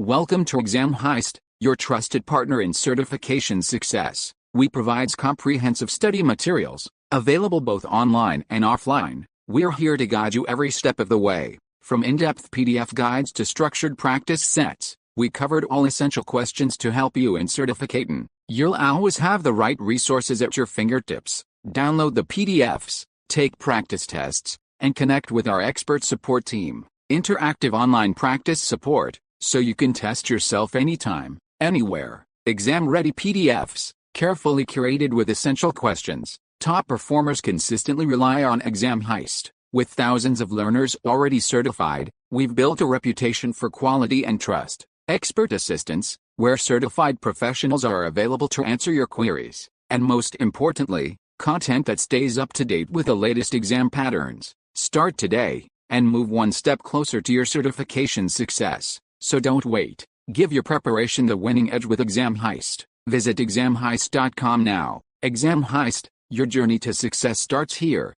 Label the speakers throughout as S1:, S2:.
S1: Welcome to Exam Heist, your trusted partner in certification success. We provide comprehensive study materials, available both online and offline. We're here to guide you every step of the way. From in-depth PDF guides to structured practice sets, we covered all essential questions to help you in certificating. You'll always have the right resources at your fingertips. Download the PDFs, take practice tests, and connect with our expert support team. Interactive online practice support, so you can test yourself anytime, anywhere. Exam-ready PDFs, carefully curated with essential questions. Top performers consistently rely on Exam Heist. With thousands of learners already certified, we've built a reputation for quality and trust. Expert assistance, where certified professionals are available to answer your queries. And most importantly, content that stays up to date with the latest exam patterns. Start today, and move one step closer to your certification success. So don't wait. Give your preparation the winning edge with Exam Heist. Visit examheist.com now. Exam Heist, your journey to success starts here.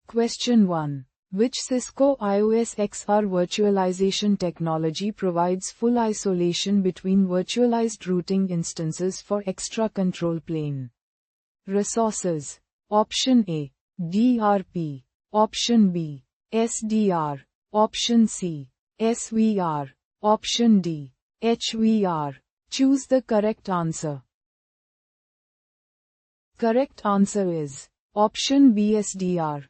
S2: Question 1. Which Cisco IOS XR virtualization technology provides full isolation between virtualized routing instances for extra control plane? Resources. Option A, DRP. Option B, SDR. Option C, SVR. Option D, HVR. Choose the correct answer. Correct answer is option B, SDR.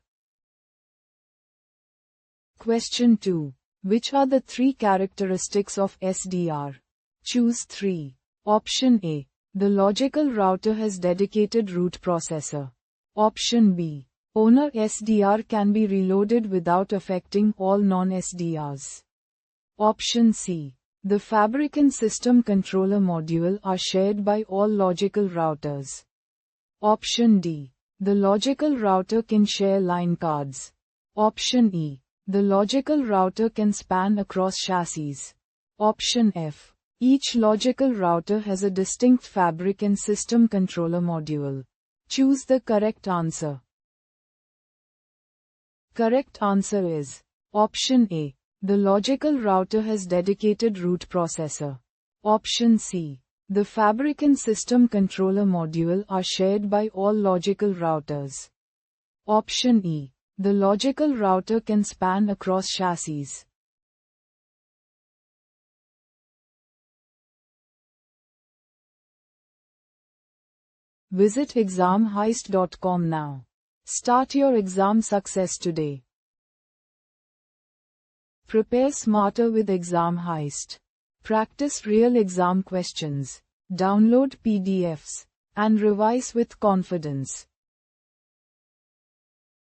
S2: Question 2. Which are the three characteristics of SDR? Choose 3. Option A. The logical router has dedicated root processor. Option B. Owner SDR can be reloaded without affecting all non-SDRs. Option C. The fabric and system controller module are shared by all logical routers. Option D. The logical router can share line cards. Option E. The logical router can span across chassis. Option F. Each logical router has a distinct fabric and system controller module. Choose the correct answer. Correct answer is option A. The logical router has dedicated root processor. Option C. The fabric and system controller module are shared by all logical routers. Option E. The logical router can span across chassis. Visit examheist.com now. Start your exam success today. Prepare smarter with Exam Heist. Practice real exam questions. Download PDFs. And revise with confidence.